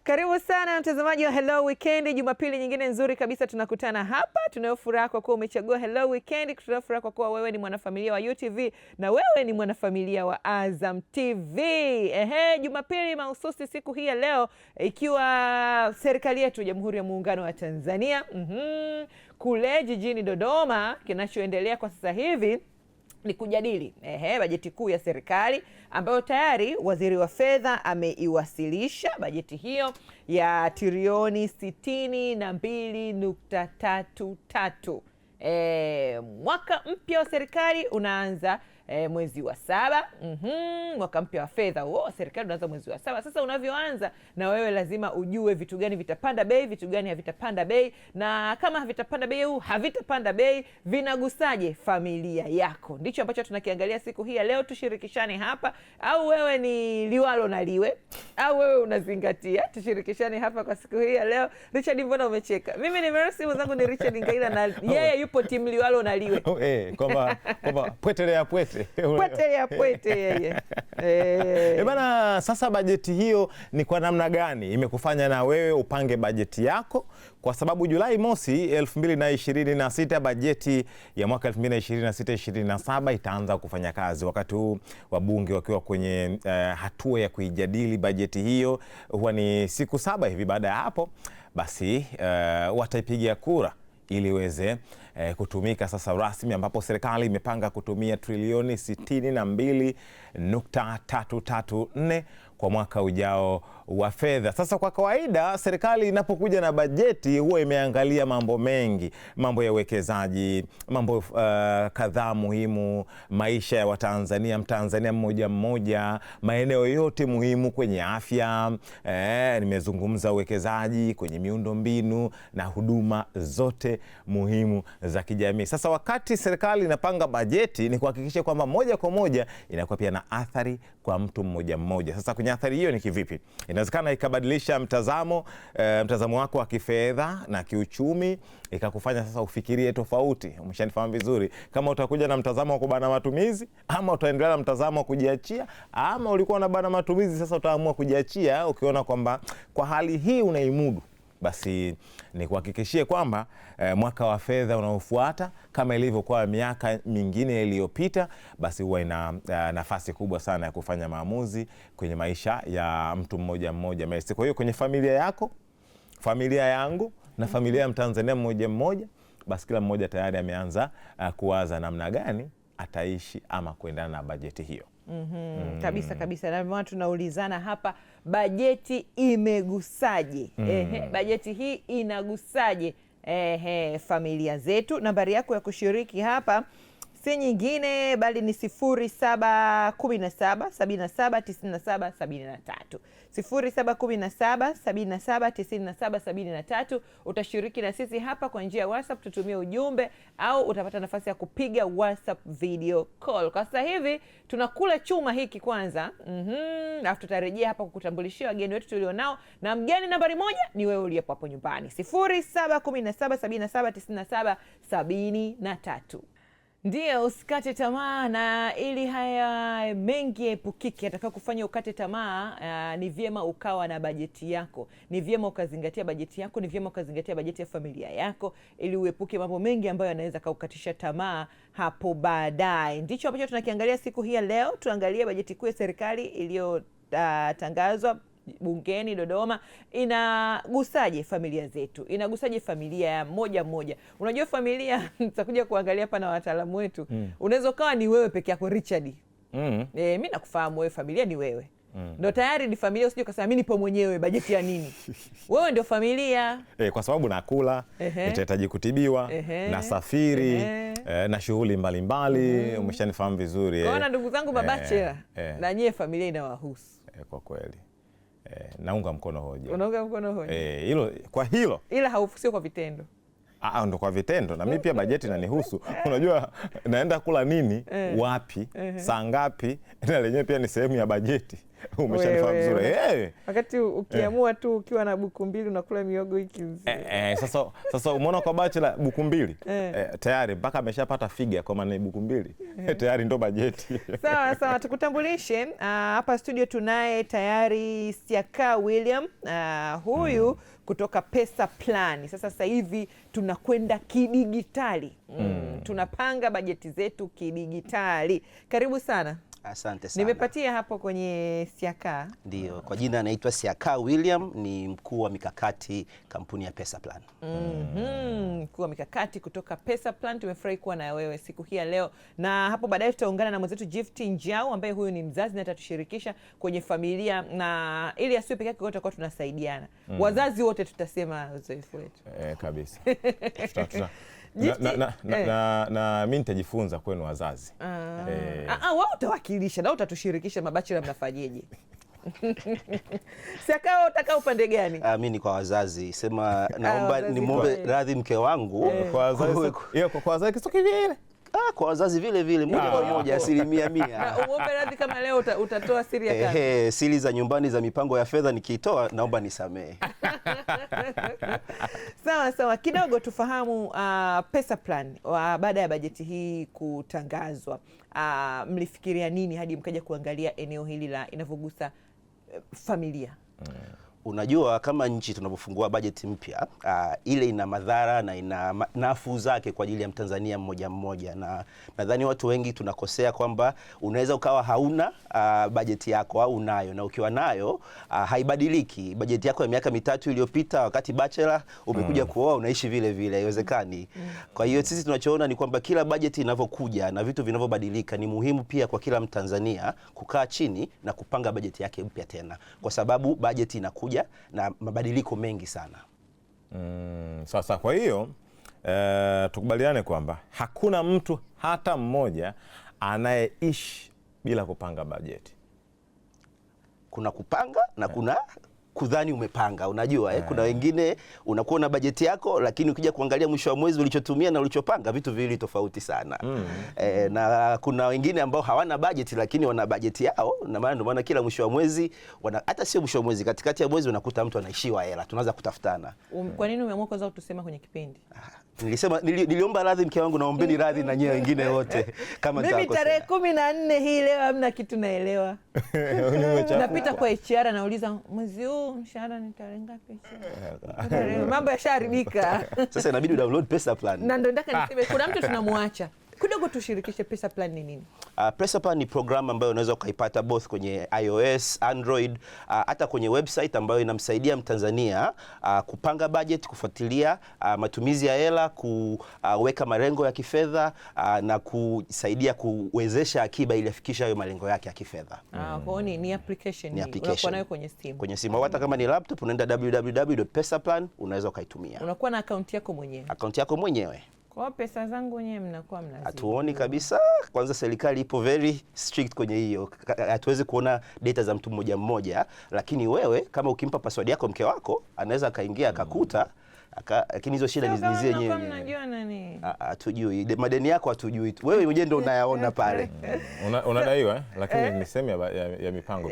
Karibu sana mtazamaji wa Hello Weekend, Jumapili nyingine nzuri kabisa tunakutana hapa. Tunayofuraha kwa kuwa umechagua Hello Weekend, tunayofuraha kwa kuwa wewe ni mwanafamilia wa UTV na wewe ni mwanafamilia wa Azam TV. Jumapili mahususi siku hii ya leo, ikiwa serikali yetu Jamhuri ya Muungano wa Tanzania kule jijini Dodoma, kinachoendelea kwa sasa hivi ni kujadili bajeti kuu ya serikali ambayo tayari waziri wa fedha ameiwasilisha bajeti hiyo ya trilioni 62.33. Mwaka mpya wa serikali unaanza mwezi wa 7. Mwaka mpya wa fedha huo serikali unaanza mwezi wa 7. Sasa unavyoanza na wewe lazima ujue vitu gani vitapanda bei, vitu gani havitapanda bei, na kama havitapanda bei au havitapanda bei vinagusaje familia yako. Ndicho ambacho tunakiangalia siku hii ya leo. Tushirikishane hapa, au wewe ni liwalo na liwe, au wewe unazingatia. Tushirikishane hapa kwa siku hii ya leo. Richard, mbona umecheka? Mimi ni Mercy, mwenzangu ni Richard Ngaila na yeye yupo timu liwalo na liwe. Kwamba pwetelea pwete. Pwetelea pwete yeye. Bana, sasa bajeti hiyo ni kwa namna gani imekufanya na wewe upange bajeti yako? Kwa sababu Julai mosi 2026 bajeti ya mwaka 2026-2027 itaanza kufanya kazi. Wakati huu wabunge wakiwa kwenye hatua ya kuijadili bajeti hiyo, huwa ni siku 7 hivi. Baada ya hapo basi wataipigia kura ili iweze kutumika sasa rasmi, ambapo serikali imepanga kutumia trilioni 62.334 kwa mwaka ujao wa fedha. Sasa kwa kawaida serikali inapokuja na bajeti huwa imeangalia mambo mengi, mambo ya uwekezaji, mambo kadhaa muhimu, maisha ya Watanzania, Mtanzania mmoja mmoja, maeneo yote muhimu kwenye afya, nimezungumza uwekezaji kwenye miundo mbinu na huduma zote muhimu za kijamii. Sasa wakati serikali inapanga bajeti ni kuhakikisha kwamba moja kwa moja inakuwa pia na athari kwa mtu mmoja mmoja. Sasa kwenye athari hiyo ni kivipi? Inawezekana ikabadilisha mtazamo wako wa kifedha na kiuchumi, ikakufanya sasa ufikirie tofauti. Umeshanifahamu vizuri. Kama utakuja na mtazamo wa kubana matumizi, ama utaendelea na mtazamo wa kujiachia, ama ulikuwa na bana matumizi sasa utaamua kujiachia ukiona kwamba kwa hali hii unaimudu, basi ni kuhakikishie kwamba mwaka wa fedha unaofuata, kama ilivyokuwa miaka mingine iliyopita, basi huwa ina nafasi kubwa sana ya kufanya maamuzi kwenye maisha ya mtu mmoja mmoja. Kwa hiyo kwenye familia yako, familia yangu na familia ya Mtanzania mmoja mmoja, basi kila mmoja tayari ameanza kuwaza namna gani ataishi ama kuendana na bajeti hiyo. Kabisa kabisa, na maana tunaulizana hapa, bajeti imegusaje? Bajeti hii inagusaje familia zetu? Nambari yako ya kushiriki hapa si nyingine bali ni 0717779773. 0717779773. Utashiriki na sisi hapa kwa njia ya WhatsApp, tutumie ujumbe, au utapata nafasi ya kupiga WhatsApp video call. Kwa sasa hivi tunakula chuma hiki kwanza, alafu tutarejea hapa kukutambulishia wageni wetu tulionao, na mgeni nambari 1 ni wewe uliyepo hapo nyumbani. 0717779773. Ndio, usikate tamaa, na ili haya mengi epukike atakao kufanya ukate tamaa, ni vyema ukawa na bajeti yako. Ni vyema ukazingatia bajeti yako, ni vyema ukazingatia bajeti ya familia yako, ili uepuke mambo mengi ambayo yanaweza kukatisha tamaa hapo baadaye. Ndicho ambacho tunakiangalia siku hii ya leo. Tuangalie bajeti kuu ya serikali iliyotangazwa bungeni Dodoma. Inagusaje familia zetu? Inagusaje familia ya moja mmoja? Unajua familia tutakuja kuangalia hapa na wataalamu wetu. Unaweza ukawa ni wewe peke yako Richard. Mimi nakufahamu wewe, familia ni wewe. Ndio tayari ni familia, usije ukasema mimi nipo mwenyewe, bajeti ya nini? Wewe ndio familia. Kwa sababu nakula, nitahitaji kutibiwa, nasafiri, na shughuli mbalimbali. Umeshanifahamu vizuri. Kwa ndugu zangu mabachela, na nyie familia inawahusu. Kwa kweli. Naunga mkono hoja. Unaunga mkono hoja? Hilo. Ila haufusio kwa vitendo. Ndo kwa vitendo. Na mimi pia bajeti inanihusu. Unajua naenda kula nini, wapi, saa ngapi, na lenyewe pia ni sehemu ya bajeti. Umeshanifahamu vizuri. Wakati ukiamua tu ukiwa na buku mbili unakula miogo wiki nzima. Sasa umeona kwa bachelor buku mbili tayari mpaka ameshapata figa kwa maana buku mbili tayari ndo bajeti. Sawa, tukutambulishe hapa studio tunaye tayari Siaka William huyu kutoka Pesa Plan. Sasa hivi tunakwenda kidigitali. Tunapanga bajeti zetu kidigitali. Karibu sana. Asante sana. Nimepatia hapo kwenye Siaka. Ndio, kwa jina anaitwa Siaka William, ni mkuu wa mikakati kampuni ya Pesa Plan. Mkuu wa mikakati kutoka Pesa Plan. Tumefurahi kuwa na wewe siku hii ya leo, na hapo baadaye tutaungana na mwenzetu Gift Njau ambaye huyu ni mzazi na atatushirikisha kwenye familia, na ili asiwe peke yake, tutakuwa tunasaidiana. Wazazi wote tutasema uzoefu wetu. Kabisa. Na mimi nitajifunza kwenu wazazi. Wao utawakilisha na utatushirikisha mabachela mnafanyeje? Siaka, utaka upande gani? Mimi ni kwa wazazi. Sema naomba nimwombe radhi mke wangu. Kwa wazazi kisoki vile. Kwa wazazi vile vile, moja kwa moja, 100%. Na umwombe radhi kama leo utatoa siri ya kazi. Siri za nyumbani za mipango ya fedha nikiitoa, naomba nisamehe. Sawa, kidogo tufahamu Pesa Plan baada ya bajeti hii kutangazwa. Mlifikiria nini hadi mkaja kuangalia eneo hili la inavyogusa familia? Unajua, kama nchi tunapofungua bajeti mpya, ile ina madhara na ina nafuu zake kwa ajili ya Mtanzania mmoja mmoja, na nadhani watu wengi tunakosea kwamba unaweza ukawa hauna bajeti yako au unayo, na ukiwa nayo haibadiliki. Bajeti yako ya miaka 3 iliyopita wakati bachelor umekuja kuoa unaishi vile vile, haiwezekani. Kwa hiyo sisi tunachoona ni kwamba kila bajeti inavyokuja na vitu vinavyobadilika, ni muhimu pia kwa kila Mtanzania kukaa chini na kupanga bajeti yake mpya tena, kwa sababu bajeti inakuja na mabadiliko mengi sana. Sasa kwa hiyo tukubaliane kwamba hakuna mtu hata mmoja anayeishi bila kupanga bajeti. Kuna kupanga na kuna kudhani umepanga. Unajua kuna wengine unakuwa na bajeti yako, lakini ukija kuangalia mwisho wa mwezi ulichotumia na ulichopanga vitu viwili tofauti sana. Na kuna wengine ambao hawana bajeti lakini wana bajeti yao, na maana ndio maana kila mwisho wa mwezi hata sio mwisho wa mwezi, katikati ya mwezi unakuta mtu anaishiwa hela, tunaanza kutafutana. Kwa nini umeamua kwanza tusema kwenye kipindi? Niliomba radhi mke wangu, naombeni radhi na nyewe wengine wote kama mimi tarehe 14 hii leo hamna kitu naelewa. Napita kwa HR nauliza mwezi huu mshahara ni tarehe ngapi? Mambo yasharibika. Sasa inabidi download Pesa Plan. Na ndio nataka niseme kuna mtu tunamwacha. Kidogo tushirikishe Pesa Plan ni nini? Pesa Plan ni program ambayo unaweza ukaipata both kwenye iOS, Android, hata kwenye website ambayo inamsaidia Mtanzania kupanga budget, kufuatilia matumizi ya hela, kuweka malengo ya kifedha na kusaidia kuwezesha akiba ili afikishe hayo malengo yake ya kifedha. Kwa hiyo ni application unakuwa nayo kwenye simu. Kwenye simu, hata kama ni laptop unaenda www.pesaplan unaweza ukaitumia. Unakuwa na account yako mwenyewe. Account yako mwenyewe. Kwa pesa zangu wenyewe mnakuwa mnazi. Hatuoni kabisa. Kwanza serikali ipo very strict kwenye hiyo. Hatuwezi kuona data za mtu mmoja mmoja, lakini wewe kama ukimpa password yako mke wako anaweza akaingia akakuta, lakini hizo shida ni zenyewe. Mnajua nani? Hatujui. Madeni yako hatujui. Wewe mwenyewe ndio unayaona pale. Unadaiwa lakini ni sehemu ya mipango.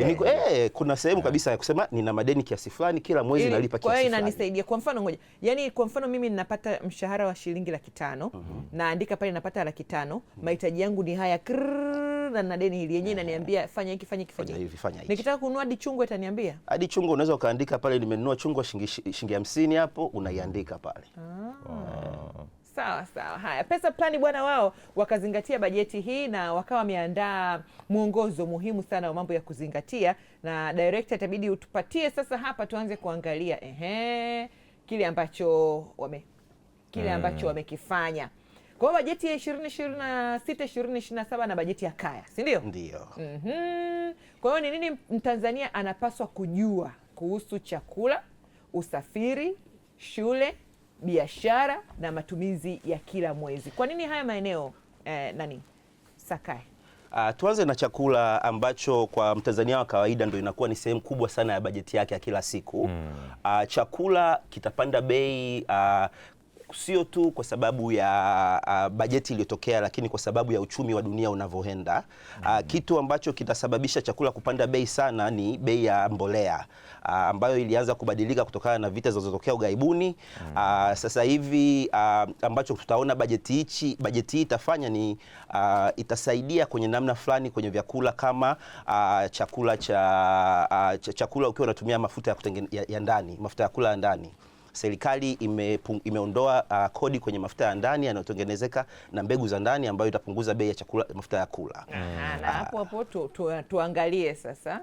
Kuna sehemu kabisa ya kusema nina madeni kiasi fulani kila mwezi nalipa kiasi fulani. Kwa hiyo inanisaidia. Kwa mfano ngoja. Yaani kwa mfano mimi ninapata mshahara wa shilingi 500,000, naandika pale napata 500,000, mahitaji yangu ni haya na na deni hili, yenyewe inaniambia fanya hiki fanya hivi. Nikitaka kununua hadi chungwa itaniambia. Hadi chungwa unaweza ukaandika pale nimenunua chungwa shilingi 50 hapo unaiandika pale. Sawa. Haya, Pesa Plan bwana, wao wakazingatia bajeti hii na wakawa wameandaa mwongozo muhimu sana wa mambo ya kuzingatia, na director itabidi utupatie sasa hapa tuanze kuangalia kile ambacho wamekifanya. Kwa hiyo bajeti ya 2026 2027 na bajeti ya kaya, si ndio? Ndio. Kwa hiyo ni nini Mtanzania anapaswa kujua kuhusu chakula, usafiri, shule, biashara na matumizi ya kila mwezi? Kwa nini haya maeneo Sakai? Tuanze na chakula ambacho kwa Mtanzania wa kawaida ndio inakuwa ni sehemu kubwa sana ya bajeti yake ya kila siku. Chakula kitapanda bei sio tu kwa sababu ya bajeti iliyotokea, lakini kwa sababu ya uchumi wa dunia unavyoenda. Kitu ambacho kitasababisha chakula kupanda bei sana ni bei ya mbolea ambayo ilianza kubadilika kutokana na vita zilizotokea ughaibuni. Sasa hivi ambacho tutaona bajeti hii itafanya ni itasaidia kwenye namna fulani kwenye vyakula kama chakula ukiwa unatumia mafuta ya ndani, mafuta ya kula ya ndani. Serikali imeondoa kodi kwenye mafuta ya ndani yanayotengenezeka na mbegu za ndani, ambayo itapunguza bei ya chakula, mafuta ya kula. Na hapo tuangalie sasa,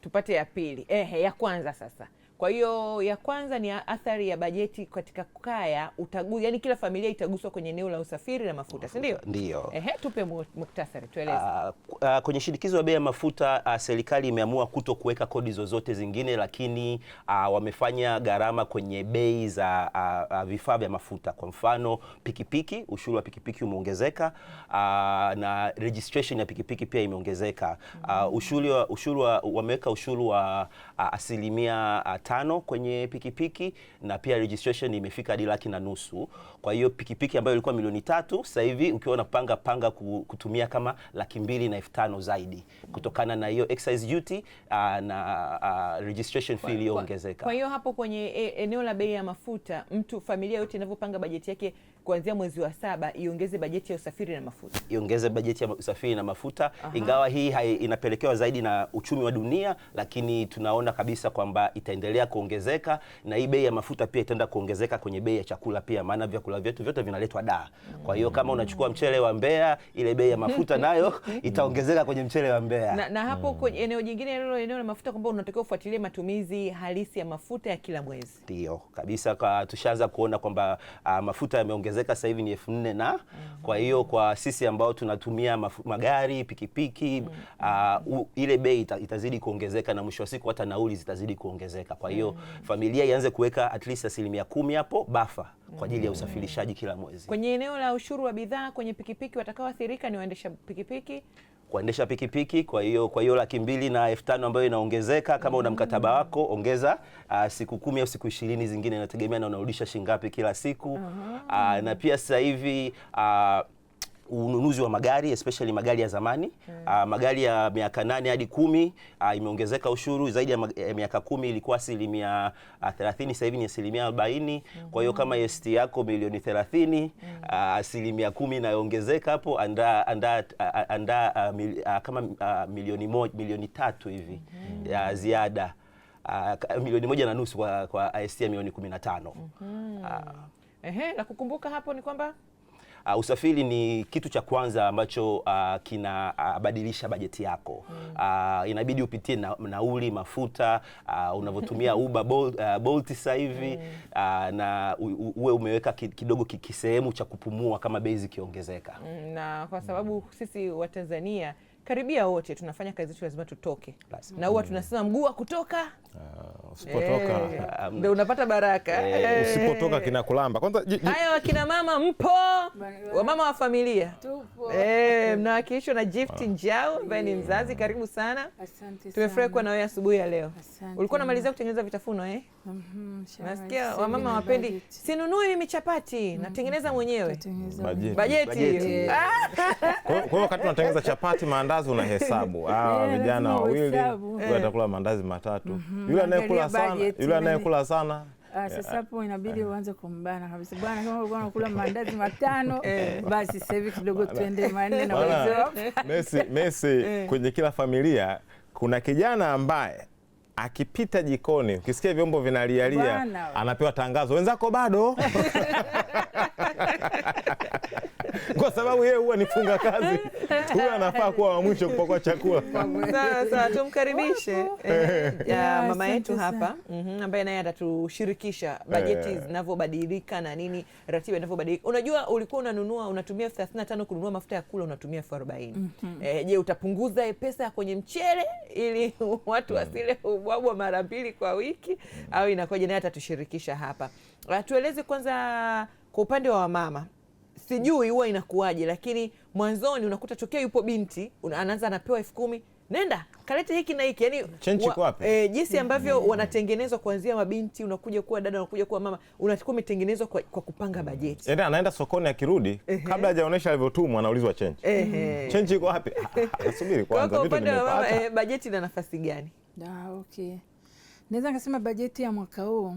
tupate ya pili. Ya kwanza sasa. Kwa hiyo ya kwanza ni athari ya bajeti katika kaya, yani kila familia itaguswa kwenye eneo la usafiri na mafuta, si ndio? Ndio. Tupe muktasari, tueleze. Kwenye shinikizo la bei ya mafuta, serikali imeamua kuto kuweka kodi zozote zingine, lakini wamefanya gharama kwenye bei za vifaa vya mafuta. Kwa mfano pikipiki, ushuru wa pikipiki umeongezeka, na registration ya pikipiki pia imeongezeka. Wameweka ushuru wa asilimia 5 kwenye pikipiki, na pia registration imefika hadi 1,500,000. Kwa hiyo pikipiki ambayo ilikuwa milioni 3 sasa hivi ukiwa unapanga kutumia kama 2,500,000 zaidi, kutokana na hiyo excise duty na registration fee iliyoongezeka. Kwa hiyo hapo kwenye eneo la bei ya mafuta, familia yote inavyopanga bajeti yake kuanzia mwezi wa 7 iongeze bajeti ya usafiri na mafuta. Iongeze bajeti ya usafiri na mafuta. Ingawa hii inapelekewa zaidi na uchumi wa dunia, lakini tunaona kabisa kwamba itaendelea kuongezeka, na hii bei ya mafuta pia itaenda kuongezeka kwenye bei ya chakula pia, maana vyakula vyetu vyote vinaletwa Dar. Kwa hiyo kama unachukua mchele wa Mbeya, ile bei ya mafuta nayo itaongezeka kwenye mchele wa Mbeya. Na hapo kwenye eneo jingine, eneo la mafuta, kwamba unatakiwa ufuatilie matumizi halisi ya mafuta ya kila mwezi. Ndio kabisa, tushaanza kuona kwamba mafuta yameongezeka sasa hivi ni 4,000 na kwa hiyo kwa sisi ambao tunatumia magari, pikipiki, ile bei itazidi kuongezeka, na mwisho wa siku hata nauli zitazidi kuongezeka. Kwa hiyo familia ianze kuweka at least 10% hapo bafa kwa ajili ya usafirishaji kila mwezi. Kwenye eneo la ushuru wa bidhaa kwenye pikipiki, watakaoathirika ni waendesha pikipiki. Kuendesha pikipiki, kwa hiyo 2,500,000 ambayo inaongezeka, kama una mkataba wako ongeza siku 10 au siku 20 zingine, inategemea na unarudisha shilingi ngapi kila siku. Na pia sasa hivi ununuzi wa magari, especially magari ya zamani, magari ya miaka 8 hadi 10 imeongezeka ushuru. Zaidi ya miaka 10 ilikuwa 30%, sasa hivi ni 40%. Kwa hiyo kama ST yako milioni 30, 10% inaongezeka hapo, kama milioni 3 hivi ya ziada, milioni 1.5 kwa ST ya milioni 15. La kukumbuka hapo ni kwamba usafiri ni kitu cha kwanza ambacho kinabadilisha bajeti yako. Inabidi upitie nauli, mafuta, unavyotumia Uber, Bolt sasa hivi, na uwe umeweka kidogo kisehemu cha kupumua kama bei zikiongezeka. Na kwa sababu sisi wa Tanzania karibia wote tunafanya kazi zetu, lazima tutoke. Na huwa tunasema mguu wa kutoka, usipotoka ndio unapata baraka. Usipotoka kinakulamba. Kwanza haya, wakina mama mpo, wamama wa familia tupo, mnawakilishwa na Gift Njau ambaye ni mzazi. Karibu sana. Asante. Tumefurahi kuwa na wewe asubuhi ya leo. Asante. Ulikuwa unamalizia kutengeneza vitafuno nasikia wamama wapendi, sinunui mimi chapati, natengeneza mwenyewe. Bajeti. Kwa hiyo wakati unatengeneza chapati, maandazi unahesabu. Vijana wawili, huyu atakula maandazi 3. Yule anayekula sana, sasa hapo inabidi uanze kumbana kabisa. Bwana, kama ulikuwa unakula maandazi 5, basi sasa hivi kidogo tuende 4 na wezo. Messi kwenye kila familia kuna kijana ambaye akipita jikoni, ukisikia vyombo vinalialia, anapewa tangazo, wenzako bado. Kwa sababu yeye huwa ni funga kazi, huyo anafaa kuwa wa mwisho kupakua chakula. Sasa tumkaribishe mama yetu hapa, ambaye naye atatushirikisha bajeti zinavyobadilika na nini, ratiba inavyobadilika. Unajua, ulikuwa unatumia 35 kununua mafuta ya kula, unatumia 40. Je, utapunguza pesa kwenye mchele ili watu wasile ubwabwa mara 2 kwa wiki, au inakoje? Naye atatushirikisha hapa. Tueleze kwanza kwa upande wa mama, sijui huwa inakuwaje, lakini mwanzoni unakuta tokea yupo binti anaanza anapewa 10,000, nenda kalete hiki na hiki, yani Chenchi kwa wapi? jinsi ambavyo wanatengenezwa kuanzia mabinti, unakuja kuwa dada, unakuja kuwa mama, unakuwa umetengenezwa kwa kupanga bajeti. Yaani anaenda sokoni, akirudi kabla hajaonesha alivyotumwa anaulizwa chenchi. Chenchi iko wapi? Subiri kwanza, vitu nimepata. Bajeti ina nafasi gani? Okay. Naweza nikasema bajeti ya mwaka huu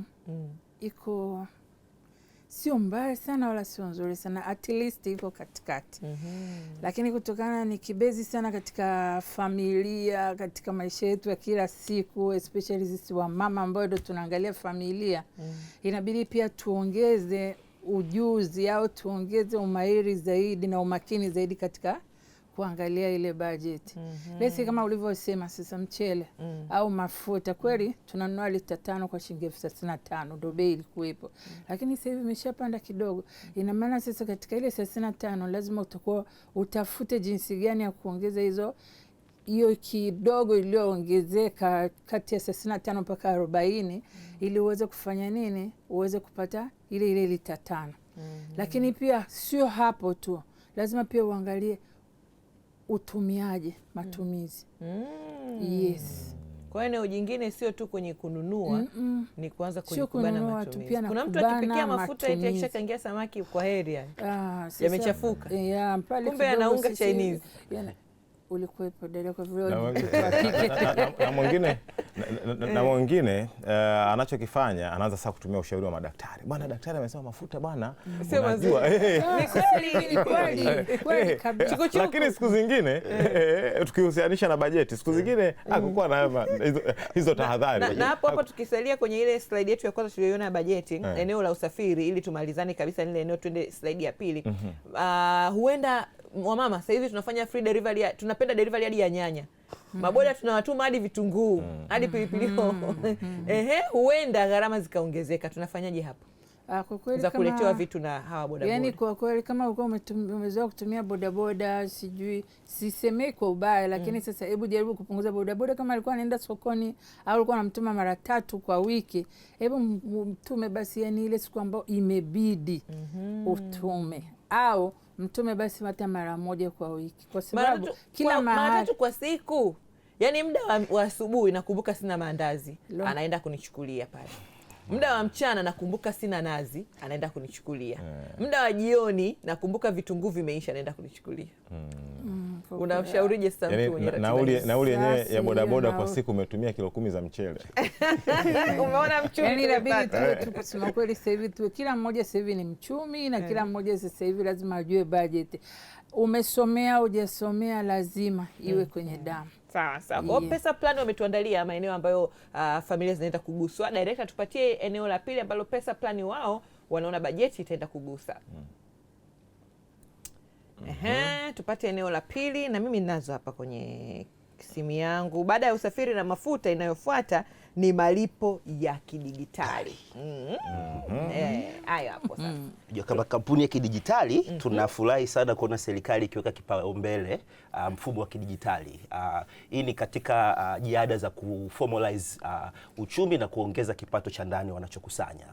iko sio mbaya sana wala sio nzuri sana, at least iko katikati. Lakini kutokana ni kibezi sana katika familia, katika maisha yetu ya kila siku, especially sisi wa mama ambao ndio tunaangalia familia, inabidi pia tuongeze ujuzi au tuongeze umahiri zaidi na umakini zaidi katika kuangalia ile budget. Lesi kama ulivyosema sasa, mchele au mafuta kweli tunanunua lita 5 kwa shilingi 35 ndio bei ilikuwepo. Lakini sasa hivi imeshapanda kidogo. Ina maana sasa katika ile 35 lazima utakuwa utafute jinsi gani ya kuongeza hiyo kidogo iliyoongezeka kati ya 35 mpaka 40 ili uweze kufanya nini? Uweze kupata ile lita 5. Lakini pia sio hapo tu. Lazima pia uangalie utumiaje, matumizi. Yes. Kwa eneo jingine sio tu kwenye kununua, ni kuanza kwenye kubana matumizi. Kuna mtu kubana akipikia mafuta eti akishakangia samaki kwa heri yani. Yamechafuka. Pale kumbe anaunga Chinese. Ulikuwepo dada kwa vile na mwingine anachokifanya anaanza sasa kutumia ushauri wa madaktari. Bwana daktari amesema mafuta bwana sio mazuri. Ni kweli kabisa. Lakini siku zingine tukihusianisha na bajeti, siku zingine hakukuwa na hizo tahadhari. Na hapo tukisalia kwenye ile slide yetu ya kwanza tuliyoiona ya bajeti, eneo la usafiri, ili tumalizane kabisa ile eneo, twende slide ya pili. Huenda wamama sasa hivi tunafanya free delivery, tunapenda delivery hadi ya nyanya. Maboda tunawatuma hadi vitunguu, hadi pilipili hoho. Huenda gharama zikaongezeka. Tunafanyaje hapo? Kwa kweli za kuletewa vitu na hawa bodaboda. Yaani kwa kweli kama ulikuwa umezoea kutumia bodaboda, sijui sisemei kwa ubaya, lakini sasa hebu jaribu kupunguza bodaboda. Kama alikuwa anaenda sokoni au alikuwa anamtuma mara 3 kwa wiki, hebu mtume basi yani ile siku ambayo imebidi utume, au mtume basi hata mara 1 kwa wiki, kwa sababu kila mara 3 kwa siku. Yaani muda wa asubuhi nakumbuka sina maandazi, anaenda kunichukulia pale. Muda wa mchana nakumbuka sina nazi, anaenda kunichukulia. Muda wa jioni nakumbuka vitunguu vimeisha, anaenda kunichukulia. Unamshaurije sasa mtu mwenye nauli yenyewe ya bodaboda kwa siku umetumia kilo 10 za mchele? Umeona mchumi? Yaani inabidi tu kusema kweli sasa hivi tu kila mmoja sasa hivi ni mchumi na kila mmoja sasa hivi lazima ajue budget. Umesomea hujasomea lazima iwe kwenye damu. Sawa. Kwa pesa plan wametuandalia maeneo ambayo familia zinaenda kuguswa. Director, tupatie eneo la pili ambalo pesa plan wao wanaona bajeti itaenda kugusa. Tupate eneo la pili, na mimi ninazo hapa kwenye simu yangu. Baada ya usafiri na mafuta, inayofuata ni malipo ya kidigitali. Hayo hapo sasa. Kama kampuni ya kidigitali tunafurahi sana kuona serikali ikiweka kipaumbele mfumo wa kidigitali. Hii ni katika jitihada za kuformalize uchumi na kuongeza kipato cha ndani wanachokusanya.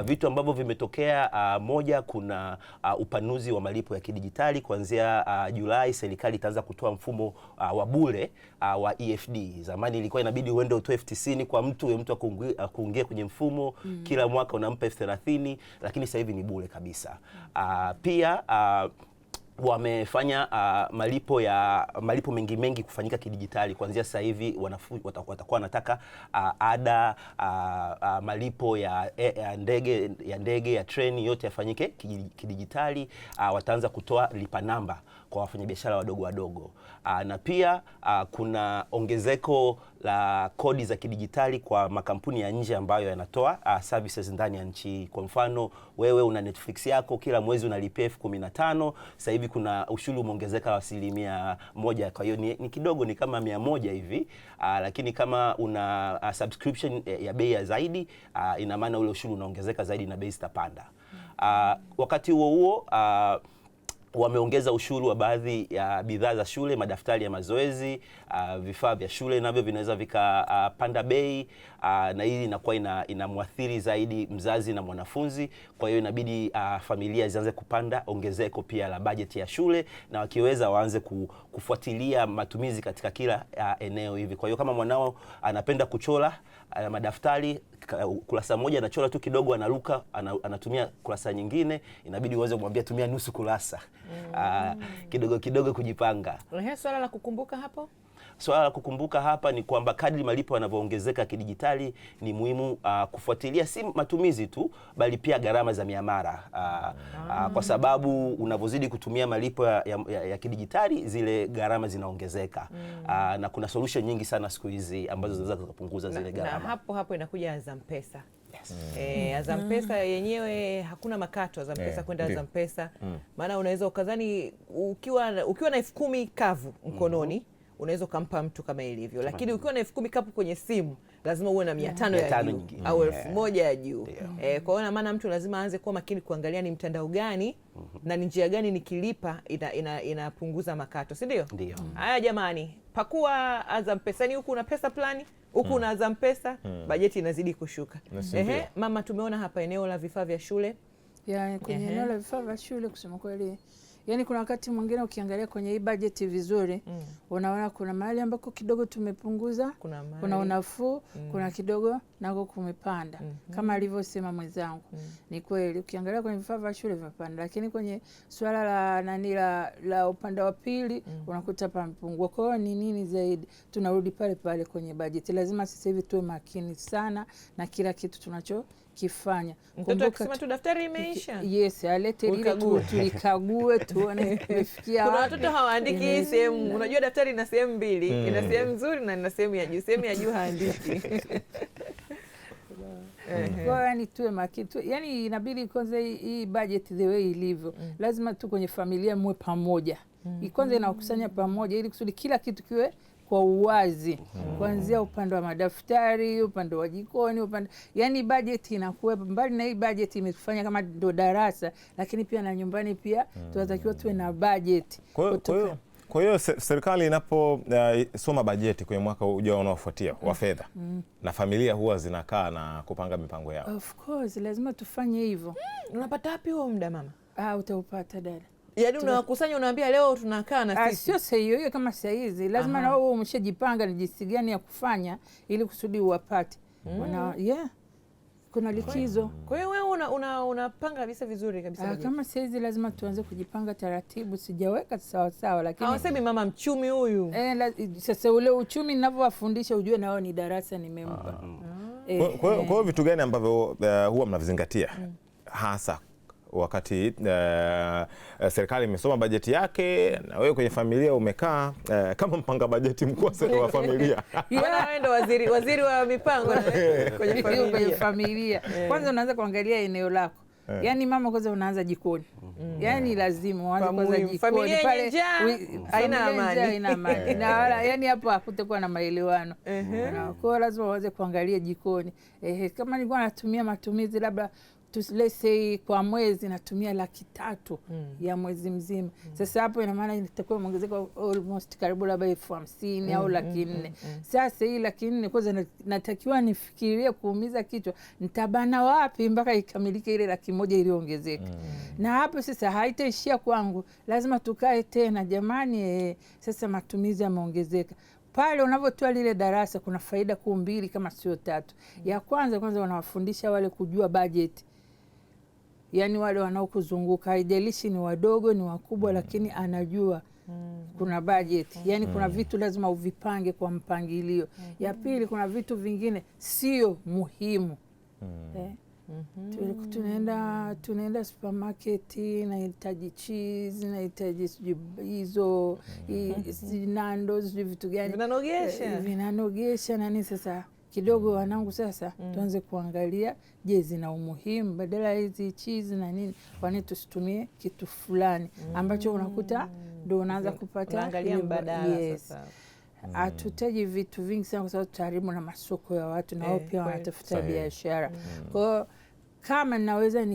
Vitu ambavyo vimetokea, moja, kuna upanuzi wa malipo ya kidigitali. Kuanzia Julai serikali itaanza kutoa mfumo wa bure wa EFD. Zamani ilikuwa inabidi uende utoe 90 kwa mtu akuingia kwenye mfumo, kila mwaka unampa 30, lakini sasa hivi ni bure kabisa. Pia wamefanya malipo mengi kufanyika kidigitali. Kuanzia sasa hivi watakuwa wanataka ada, malipo ya ndege ya treni yote yafanyike kidigitali. Wataanza kutoa lipa namba kwa wafanyabiashara wadogo. Na pia kuna ongezeko la kodi za kidigitali kwa makampuni ya nje ambayo yanatoa services ndani ya nchi. Kwa mfano, wewe una Netflix yako, kila mwezi unalipia 15,000. Sasa hivi kuna ushuru umeongezeka wa 1%. Kwa hiyo ni kidogo, ni kama 100 hivi. Lakini kama una subscription ya bei ya zaidi, ina maana ule ushuru unaongezeka zaidi na bei zitapanda. Wakati huo wameongeza ushuru wa baadhi ya bidhaa za shule, madaftari ya mazoezi, vifaa vya shule navyo vinaweza vikapanda bei, na hii inakuwa inamwathiri zaidi mzazi na mwanafunzi. Kwa hiyo inabidi familia zianze kupanda ongezeko pia la bajeti ya shule, na wakiweza waanze kufuatilia matumizi katika kila eneo hivi. Kwa hiyo kama mwanao anapenda kuchora madaftari, kurasa moja anachora tu kidogo, anaruka anatumia kurasa nyingine, inabidi uweze kumwambia tumia nusu kurasa, kidogo kidogo kujipanga. Swala la kukumbuka hapo, swala la kukumbuka hapa ni kwamba kadri malipo yanavyoongezeka kidijitali, ni muhimu kufuatilia si matumizi tu, bali pia gharama za miamala, kwa sababu unavyozidi kutumia malipo ya kidijitali, zile gharama zinaongezeka, na kuna solution nyingi sana siku hizi ambazo zinaweza kupunguza zile gharama. Na hapo inakuja Azam Pesa. Azam Pesa yenyewe hakuna makato Azam Pesa kwenda Azam Pesa, maana unaweza ukadhani ukiwa na 10,000 kavu mkononi unaweza ukampa mtu kama ilivyo, lakini ukiwa na 10,000 kapu kwenye simu lazima uwe na 500 ya juu au 1,000 ya juu. Kwa hiyo maana mtu lazima aanze kuwa makini kuangalia ni mtandao gani na ni njia gani nikilipa inapunguza makato, si ndio? Ndio. Haya jamani, pakua Azam Pesa, ni huku una pesa plani, huku una Azam Pesa, bajeti inazidi kushuka. Mama, tumeona hapa eneo la vifaa vya shule. Kwenye eneo la vifaa vya shule kusema kweli, yani kuna wakati mwingine ukiangalia kwenye hii bajeti vizuri, unaona kuna mahali ambako kidogo tumepunguza, kuna unafuu, kuna kidogo nako kumepanda. Kama alivyosema mwenzangu, ni kweli ukiangalia kwenye vifaa vya shule vimepanda, lakini kwenye swala la upande wa pili unakuta pamepungua. Kwa hiyo ni nini zaidi? Tunarudi pale pale kwenye bajeti. Lazima sasa hivi tuwe makini sana na kila kitu tunachokifanya. Mtoto akisema tu daftari imeisha, yes, alete ile tulikague tuone tumefikia. Kuna watoto hawaandiki sehemu, unajua daftari ina sehemu mbili, ina sehemu nzuri na ina sehemu ya juu. Sehemu ya juu haandiki. Kwa yani tuwe makini, yani inabidi kwanza hii budget the way ilivyo, lazima tu kwenye familia muwe pamoja. Kwanza inakusanya pamoja ili kusudi kila kitu kiwe kwa uwazi, kuanzia upande wa madaftari, upande wa jikoni, yani budget inakuwa mbali. Na hii budget imetufanya kama ndo darasa, lakini pia na nyumbani pia tunatakiwa tuwe na budget. Kwa hiyo serikali inaposoma bajeti kwenye mwaka ujao unaofuatia wa fedha, na familia huwa zinakaa na kupanga mipango yao. Of course, lazima tufanye hivyo. Unapata wapi huo muda mama? Utaupata dada. Yaani unawakusanya, unaambia leo tunakaa na sisi. Sio saa hiyo kama saa hizi. Lazima na wewe umeshajipanga ni jinsi gani ya kufanya ili kusudi uwapate. Kuna likizo. Kwa hiyo wewe unapanga kabisa vizuri kabisa. Kama saa hizi lazima tuanze kujipanga taratibu, sijaweka sawa sawa, lakini hawasemi mama mchumi huyu. Sasa ule uchumi ninavyowafundisha ujue nao ni darasa nimempa. Kwa hiyo vitu gani ambavyo huwa mnavizingatia hasa wakati serikali imesoma bajeti yake na wewe kwenye familia umekaa kama mpanga bajeti mkuu wa familia? Wewe ndo waziri wa mipango kwenye familia. Kwanza unaanza kuangalia eneo lako. Yani mama, kwanza unaanza jikoni. Yani lazima uanze kwanza jikoni. Familia pale haina amani. Na wala yani hapo hakutakuwa na maelewano. Kwa hiyo lazima uanze kuangalia jikoni. Kama nilikuwa natumia matumizi labda let's say kwa mwezi natumia 300,000 ya mwezi mzima. Sasa hapo ina maana itakuwa ongezeko almost karibu labda 50,000 au 400,000. Sasa hii 400,000 kwanza natakiwa nifikirie kuumiza kichwa, nitabana wapi mpaka ikamilike ile 100,000 iliyoongezeka. Na hapo sasa haitaishia kwangu, lazima tukae tena, jamani, sasa matumizi yameongezeka. Pale unavyotoa lile darasa kuna faida kuu mbili kama sio tatu. Ya kwanza wanawafundisha wale kujua budget. Yani wale wanaokuzunguka, haijalishi ni wadogo ni wakubwa, lakini anajua kuna budget. Yani kuna vitu lazima uvipange kwa mpangilio. Ya pili, kuna vitu vingine sio muhimu. Tunaenda supermarket, nahitaji cheese, nahitaji hizo Nando's, vitu gani vinanogesha nani. Sasa kidogo wanangu, sasa tuanze kuangalia, je, zina umuhimu? Badala hizi cheese na nini, kwani tusitumie kitu fulani ambacho unakuta ndio unaanza kupata angalia mbadala. Sasa hatutaji vitu vingi sana kwa sababu tutaharibu na masoko ya watu, na wao pia wanatafuta biashara. Kwa hiyo kama naweza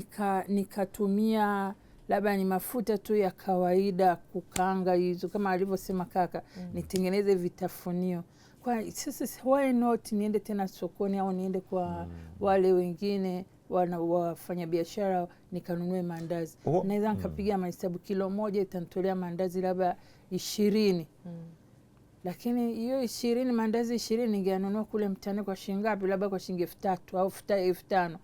nikatumia labda ni mafuta tu ya kawaida kukaanga hizo kama alivyosema kaka, nitengeneze vitafunio. Kwa sasa why not niende tena sokoni au niende kwa wale wengine wafanya biashara nikanunue mandazi. Naweza nikapiga mahesabu, kilo moja itanitolea mandazi labda 20. Lakini hiyo 20 mandazi 20 ningeanunua kule mtaani kwa shilingi ngapi? Labda kwa shilingi 3,000 au 5,000.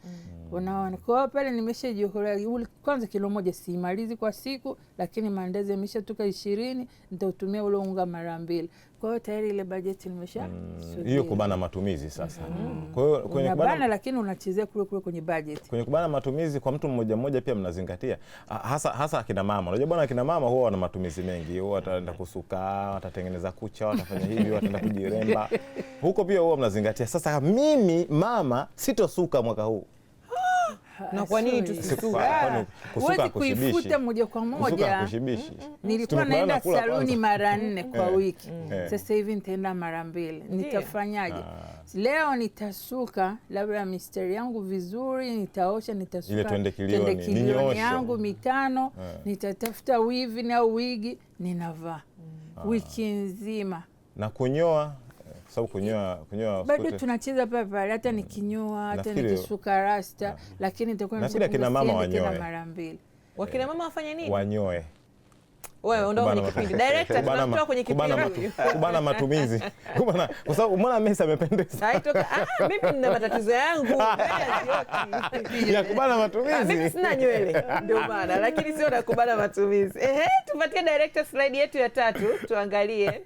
Unaona, kwa hiyo pale nimeshajiokolea. Kwanza kilo moja siimalizi kwa siku, lakini mandazi yameshatoka 20, nitautumia ule unga mara 2. Kwa hiyo tayari ile bajeti nimesha hiyo kubana matumizi sasa. Kwa hiyo kwenye kubana, lakini unachezea kule kwenye bajeti. Kwenye kubana matumizi kwa mtu mmoja mmoja pia mnazingatia, hasa akina mama. Unajua bwana, akina mama huwa wana matumizi mengi. Huwa wataenda kusuka, watatengeneza kucha, watafanya hivi, wataenda kujiremba. Huko pia huwa mnazingatia. Sasa mimi mama sitosuka mwaka huu. Na kwa nini tusisuka? Huwezi kuifuta moja kwa moja. Nilikuwa naenda saluni mara 4 kwa wiki. Sasa hivi nitaenda mara 2. Nitafanyaje? Leo nitasuka labda mistari yangu vizuri, nitaosha, nitasuka twende kilioni yangu 5, nitatafuta weave au wigi ninavaa wiki nzima. Na kunyoa, sababu kunyoa bado tunacheza pale, hata nikinyoa, hata nikisuka rasta, lakini nitakuwa nafikiri kina mama wanyoe mara 2. Wakina mama wafanye nini? Wanyoe. Wewe ndio kwenye kipindi. Director tunatoa kwenye kipindi. Kubana matumizi. Kwa sababu umeona Messi amependeza. Haitoka. Mimi nina matatizo yangu. Ya kubana matumizi. Mimi sina nywele ndio maana, lakini sio na kubana matumizi. Tupatie director slide yetu ya 3 tuangalie.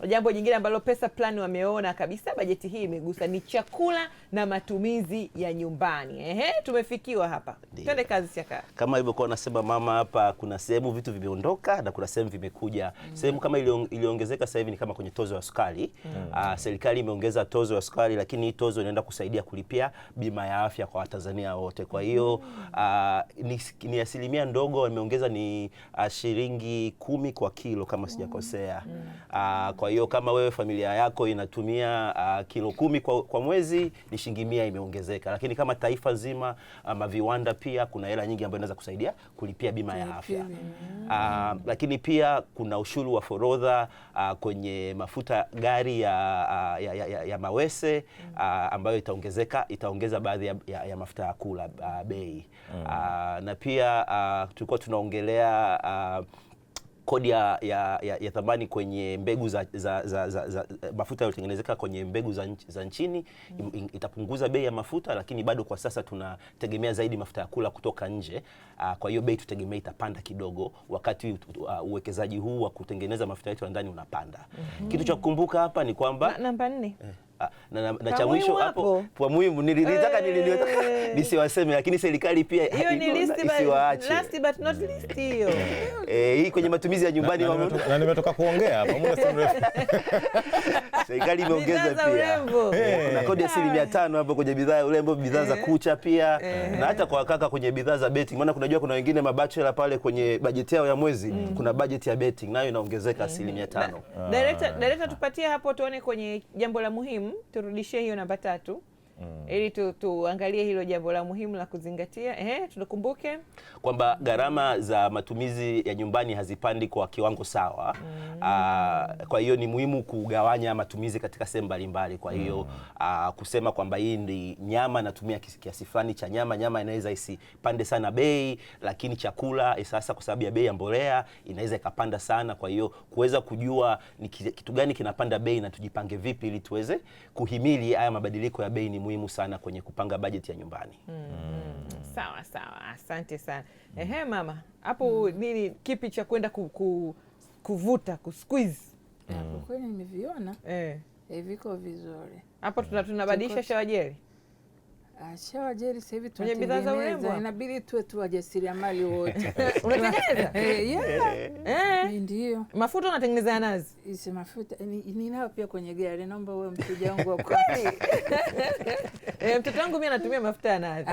Jambo jingine ambalo Pesa Plan wameona kabisa bajeti hii imegusa ni chakula na matumizi ya nyumbani. Tumefikiwa hapa. Twende kazi Chaka. Kama ilivyokuwa nasema mama hapa, kuna sehemu vitu vimeondoka na kuna sehemu vimekuja. Sehemu kama iliongezeka sasa hivi ni kama kwenye tozo ya sukari. Serikali imeongeza tozo ya sukari, lakini hii tozo inaenda kusaidia kulipia bima ya afya kwa Watanzania wote. Kwa hiyo ni asilimia ndogo wameongeza, ni shilingi 10 kwa kilo kama sijakosea. Kwa hiyo kama wewe familia yako inatumia kilo 10 kwa mwezi, ni shilingi 100 imeongezeka. Lakini kama taifa zima, viwanda pia kuna hela nyingi ambayo inaweza kusaidia kulipia bima ya afya. Lakini pia kuna ushuru wa forodha kwenye mafuta gari ya mawese ambayo itaongeza baadhi ya mafuta ya kula bei. Na pia tulikuwa tunaongelea kodi ya thamani kwenye mbegu za mafuta yaliyotengenezeka kwenye mbegu za nchini itapunguza bei ya mafuta, lakini bado kwa sasa tunategemea zaidi mafuta ya kula kutoka nje. Kwa hiyo bei tutegemea itapanda kidogo wakati uwekezaji huu wa kutengeneza mafuta yetu ya ndani unapanda. Kitu cha kukumbuka hapa ni kwamba namba 4 na cha mwisho hapo kwa muhimu nilitaka nisiwaseme, lakini serikali pia isiwaache. Last but not least hiyo. Hii kwenye matumizi ya nyumbani na nimetoka kuongea hapa muda si mrefu. Serikali imeongeza pia. Kuna kodi ya 5% hapo kwenye bidhaa ya urembo, bidhaa za kucha pia, na hata kwa kaka kwenye bidhaa za betting. Maana kunajua kuna wengine mabachelor pale kwenye bajeti yao ya mwezi, kuna bajeti ya betting nayo inaongezeka 5%. Director tupatie hapo tuone kwenye jambo la muhimu, turudishie hiyo namba 3. Ili tuangalie hilo jambo la muhimu la kuzingatia. Tunakumbuke kwamba gharama za matumizi ya nyumbani hazipandi kwa kiwango sawa. Kwa hiyo ni muhimu kugawanya matumizi katika sehemu mbalimbali. Kwa hiyo kusema kwamba hii ndi nyama natumia kiasi fulani cha nyama inaweza isipande sana bei, lakini chakula sasa kwa sababu ya bei ya mbolea inaweza ikapanda sana. Kwa hiyo kuweza kujua ni kitu gani kinapanda bei na tujipange vipi ili tuweze kuhimili haya mabadiliko ya bei ni muhimu sana kwenye kupanga bajeti ya nyumbani. Sawa, asante sana. Mama, hapo nini kipi cha kwenda kuvuta, kusqueeze? Kwa kweli nimeviona. Viko vizuri. Hapo tunabadilisha shawajeli. Shawajeli sasa hivi tunatengeneza, inabidi tuwe tu wajasiriamali wote. Unatengeneza? Ndio. Mafuta unatengeneza ya nazi? Isi mafuta ninao pia kwenye gari, naomba wewe mteja wangu wa kweli. Mtoto wangu mimi anatumia mafuta ya nazi.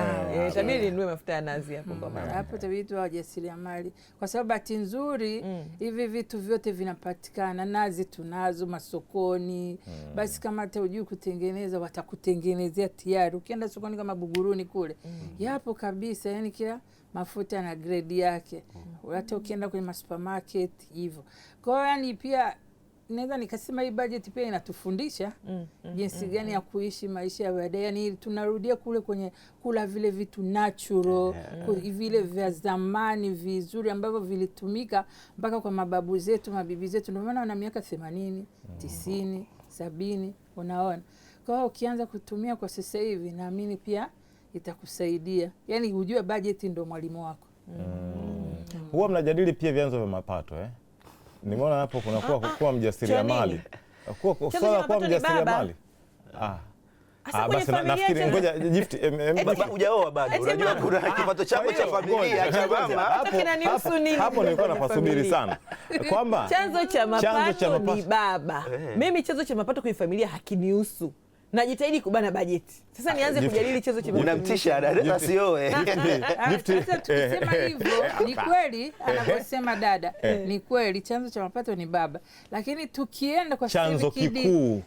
Itabidi ninunue mafuta ya nazi hapo kwa mama. Hapo itabidi tu wajasiriamali. Kwa sababu bahati nzuri hivi vitu vyote vinapatikana, nazi tunazo masokoni. Basi kama hata hujui kutengeneza watakutengenezea tayari. Ukienda sokoni sokoni kama Buguruni kule. Yapo kabisa, yani kila mafuta na grade yake. Hata ukienda kwenye supermarket hivyo. Kwa hiyo yani pia naweza nikasema hii budget pia inatufundisha jinsi gani ya kuishi maisha ya baadaye. Yani tunarudia kule kwenye kula vile vitu natural, vile vya zamani vizuri ambavyo vilitumika mpaka kwa mababu zetu, mabibi zetu. Ndio maana wana miaka 80, 90, 70, unaona. Kwa hiyo ukianza kutumia kwa sasa hivi, naamini pia itakusaidia. Yani ujue budget ndio mwalimu wako. Huwa mnajadili pia vyanzo vya mapato Nimeona hapo kuna kuwa mjasiriamali. Kuwa mjasiriamali. Basi nafikiri ngoja Gift hujaoa bado. Unajua kuna kipato chako cha familia cha mama. Hapo nilikuwa napasubiri sana. Kwamba chanzo cha mapato ni baba. Mimi chanzo cha mapato kwa familia hakinihusu. Najitahidi kubana bajeti. Sasa nianze kujadili chanzo cha mapato. Unamtisha dada sioe. Sasa tukisema hivyo ni kweli anavyosema dada. Ni kweli chanzo cha mapato ni baba. Lakini tukienda kwa chanzo kikuu.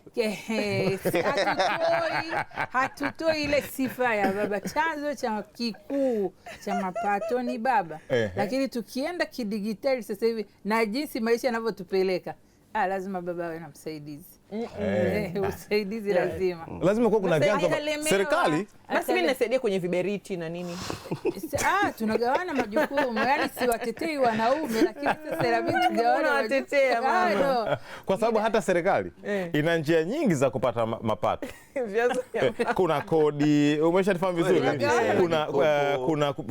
Hatutoi ile sifa ya baba. Chanzo cha kikuu cha mapato ni baba. Lakini tukienda kidigitali sasa hivi na jinsi maisha yanavyotupeleka, lazima baba awe na msaidizi. Usaidizi lazima kuwa kuna vyanzo serikali. Basi mimi nasaidia kwenye viberiti na nini. Tunagawana majukumu. Yani siwatetei wanaume, lakini sasa inabidi tugawane watetea mama. Kwa sababu hata serikali ina njia nyingi za kupata mapato. Kuna kodi, umeshanifahamu vizuri.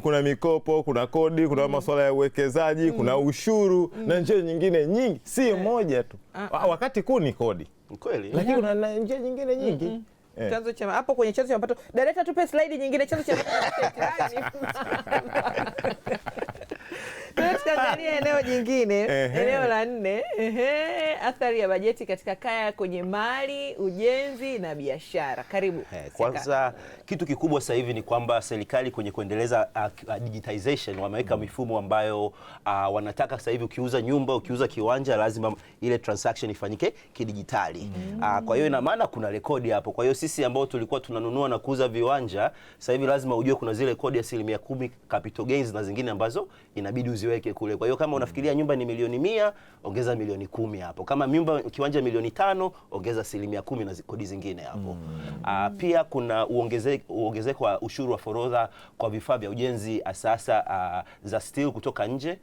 Kuna mikopo, kuna kodi, kuna masuala ya uwekezaji, kuna ushuru na njia nyingine nyingi, si moja tu. Wakati kuu ni kodi. Kweli. Lakini kuna njia nyingine nyingi. Chanzo cha hapo kwenye chanzo cha mapato. Director tupe slide nyingine chanzo cha mapato. Tuangalie eneo jingine, eneo la 4. Athari ya bajeti katika kaya kwenye mali, ujenzi na biashara. Karibu. Kwanza kitu kikubwa sasa hivi ni kwamba serikali kwenye kuendeleza digitization wameweka mifumo ambayo wanataka sasa hivi ukiuza nyumba, ukiuza kiwanja lazima ile transaction ifanyike kidijitali. Kwa hiyo ina maana kuna rekodi hapo. Kwa hiyo sisi ambao tulikuwa tunanunua na kuuza viwanja, sasa hivi lazima ujue kuna zile kodi ya 10% capital gains na zingine ambazo inabidi uziweke kule. Kwa hiyo kama unafikiria nyumba ni milioni 100, ongeza milioni 10 hapo. Kama kiwanja milioni 5, ongeza 10% na kodi zingine hapo. Pia kuna uongezeko wa ushuru wa forodha kwa vifaa vya ujenzi sasa za steel kutoka nje,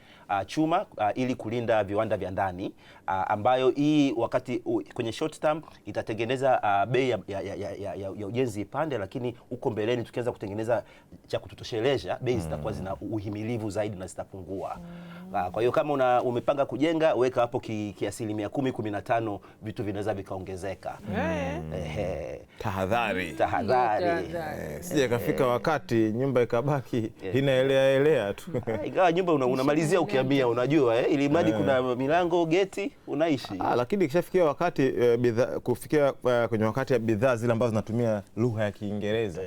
chuma, ili kulinda viwanda vya ndani, ambayo hii wakati kwenye short term itatengeneza bei ya ujenzi ipande, lakini huko mbeleni tukianza kutengeneza cha kututosheleza bei zitakuwa zina uhimilivu zaidi na zitapungua. Kwa hiyo kama umepanga kujenga, weka hapo kiasilimia 10-15 vitu vinaweza vikaongezeka. Tahadhari. Sije kafika wakati nyumba ikabaki inaelea tu. Ingawa nyumba unamalizia ukihamia, unajua ili mradi kuna milango, geti, unaishi. Lakini kishafikia wakati kufikia kwenye wakati ya bidhaa zile ambazo zinatumia lugha ya Kiingereza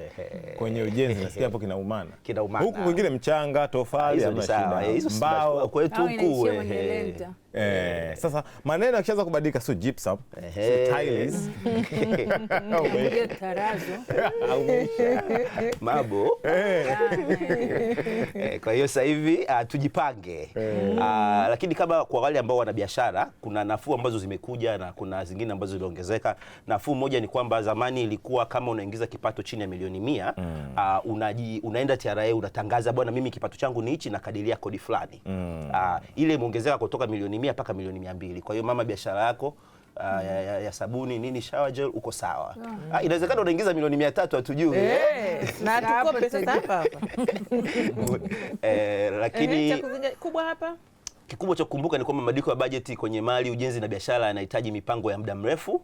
kwenye ujenzi, nasikia hapo kinaumana. Huku kwingine mchanga, tofali, ama shida. Mbao kwetu huku. Sasa maneno yakishaanza kubadilika, so gypsum, tiles, mabo. Kwa hiyo sasa hivi tujipange. Lakini kama kwa wale ambao wana biashara, kuna nafuu ambazo zimekuja na kuna zingine ambazo ziliongezeka. Nafuu moja ni kwamba zamani ilikuwa kama unaingiza kipato chini ya milioni 100, unaenda TRA unatangaza, bwana mimi kipato changu ni hichi na kadiria kodi fulani. Ile imeongezeka kutoka milioni 100 mpaka milioni 200. Kwa hiyo mama, biashara yako ya sabuni nini, shower gel, uko sawa. Inawezekana unaingiza milioni 300 hatujui. Na tukope sasa hapa. Lakini kubwa hapa, kikubwa cha kukumbuka ni kwamba mabadiliko ya bajeti kwenye mali, ujenzi na biashara yanahitaji mipango ya muda mrefu.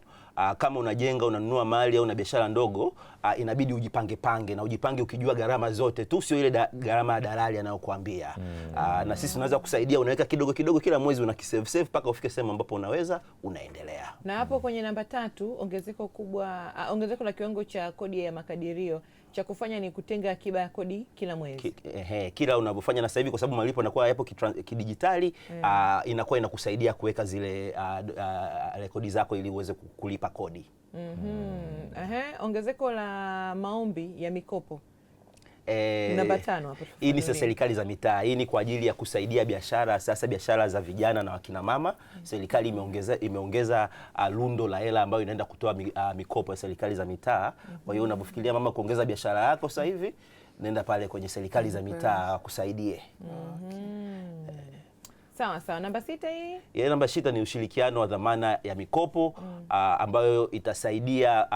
Kama unajenga, unanunua mali au una biashara ndogo, inabidi ujipange na ujipange ukijua gharama zote tu, sio ile gharama ya dalali anayokuambia. Na sisi tunaweza kusaidia, unaweka kidogo kidogo kila mwezi, unakisave mpaka ufike sehemu ambapo unaweza unaendelea. Na hapo kwenye namba 3, ongezeko la kiwango cha kodi ya makadirio cha kufanya ni kutenga akiba ya kodi kila mwezi. Kila unapofanya, na sasa hivi kwa sababu malipo yanakuwa yapo kidijitali, inakuwa inakusaidia kuweka zile rekodi zako ili uweze kulipa kodi. Ongezeko la maombi ya mikopo namba 5 hapo. Hii ni serikali za mitaa. Hii ni kwa ajili ya kusaidia biashara, sasa biashara za vijana na wakina mama. Serikali imeongeza lundo la hela ambayo inaenda kutoa mikopo ya serikali za mitaa. Kwa hiyo unapofikiria mama kuongeza biashara yako sasa hivi, nenda pale kwenye serikali za mitaa kusaidie. Sawa sawa. Namba 6 hii? Ya namba 6 ni ushirikiano wa dhamana ya mikopo ambayo itasaidia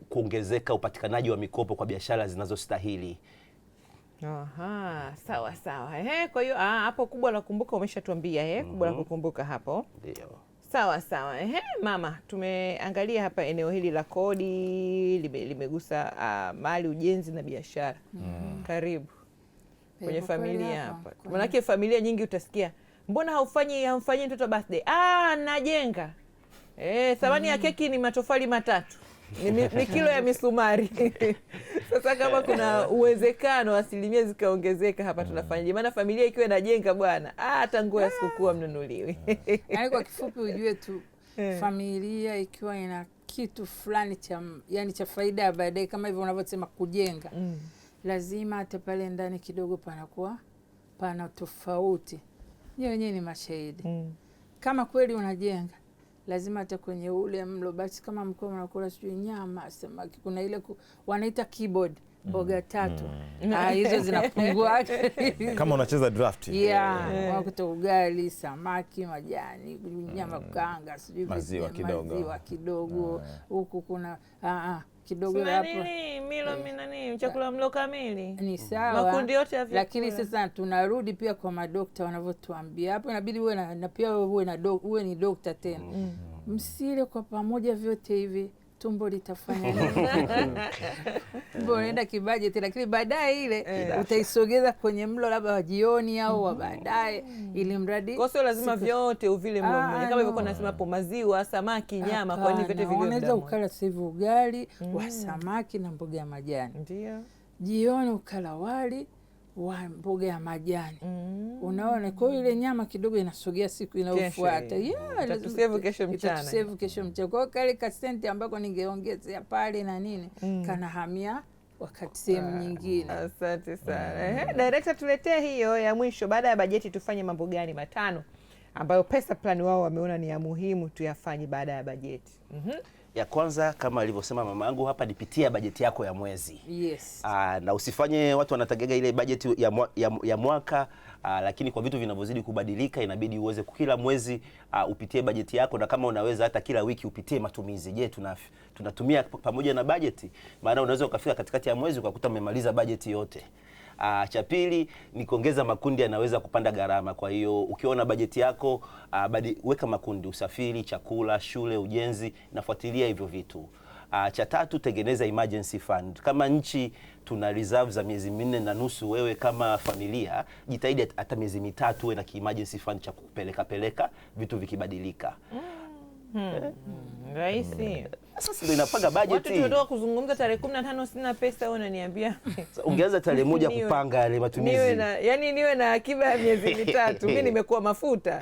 kuongezeka upatikanaji wa mikopo kwa biashara zinazostahili. Sawa sawa. Kwa hiyo hapo kubwa la kukumbuka umeshatuambia, kubwa la kukumbuka hapo. Ndio. Sawa sawa. Mama, tumeangalia hapa eneo hili la kodi limegusa mali, ujenzi na biashara. Karibu kwenye familia hapa. Manake familia nyingi utasikia, mbona hamfanyi mtoto birthday? Najenga. Thamani ya keki ni matofali 3. Ni kilo ya misumari. Sasa kama kuna uwezekano asilimia zikaongezeka hapa, tunafanyaje? Maana familia ikiwa inajenga bwana, hata nguo ya sikukuu mnunuliwi. Yaani kwa kifupi ujue tu familia ikiwa ina kitu fulani cha faida ya baadaye, kama hivyo unavyosema kujenga, lazima hata pale ndani kidogo panakuwa pana tofauti. Wenyewe ni mashahidi. Kama kweli unajenga, lazima hata kwenye ule mlo, basi kama mko mnakula sijui nyama, samaki, kuna ile wanaita keyboard, mboga 3. Hizo zinapungua. Kama unacheza draft. Wakuta ugali, samaki, majani, nyama kukaanga, sijui maziwa kidogo. Huku kuna kidogo hapo. Chakula mlo kamili. Ni sawa. Makundi yote ya vyakula. Lakini sasa tunarudi pia kwa madokta wanavyotuambia. Hapo inabidi uwe na pia uwe ni dokta tena. Msile kwa pamoja vyote hivi, tumbo litafanya nini? Tumbo unaenda kibajeti, lakini baadaye ile utaisogeza kwenye mlo labda wa jioni au wa baadaye, ili mradi. Kwa sio lazima vyote uvile mlo mmoja. Kama hivyo nasema hapo, maziwa, samaki, nyama, kwa nini vyote vile? Unaweza ukala sasa hivi ugali wa samaki na mboga ya majani. Ndio. Jioni ukala wali wa mboga ya majani. Unaona, kwa hiyo ile nyama kidogo inasogea siku inayofuata. Tatusevu kesho mchana. Tatusevu kesho mchana. Kwa hiyo kale kasenti ambako ningeongezea pale na nini, kanahamia wakati sehemu nyingine. Asante sana. Director, tuletee hiyo ya mwisho. Baada ya bajeti tufanye mambo gani 5 ambayo pesa plan wao wameona ni ya muhimu tuyafanye baada ya bajeti? Ya kwanza, kama alivyosema mama yangu hapa, nipitia bajeti yako ya mwezi. Na usifanye watu wanatagaga ile bajeti ya mwaka, lakini kwa vitu vinavyozidi kubadilika inabidi uweze kila mwezi upitie bajeti yako, na kama unaweza hata kila wiki upitie matumizi. Je, tunatumia pamoja na bajeti? Maana unaweza ukafika katikati ya mwezi ukakuta umemaliza bajeti yote. Cha pili ni kuongeza makundi yanaweza kupanda gharama. Kwa hiyo ukiona bajeti yako, weka makundi: usafiri, chakula, shule, ujenzi, nafuatilia hivyo vitu. Cha tatu, tengeneza emergency fund. Kama nchi tuna reserve za miezi 4.5, wewe kama familia jitahidi hata miezi 3 uwe na emergency fund cha kupeleka vitu vikibadilika. Rahisi. Sasa ndio inapanga bajeti. Watu tunatoka kuzungumza tarehe 15 sina pesa, wewe unaniambia. Ungeanza tarehe 1 kupanga yale matumizi. Niwe na akiba ya miezi 3. Mimi nimekuwa mafuta.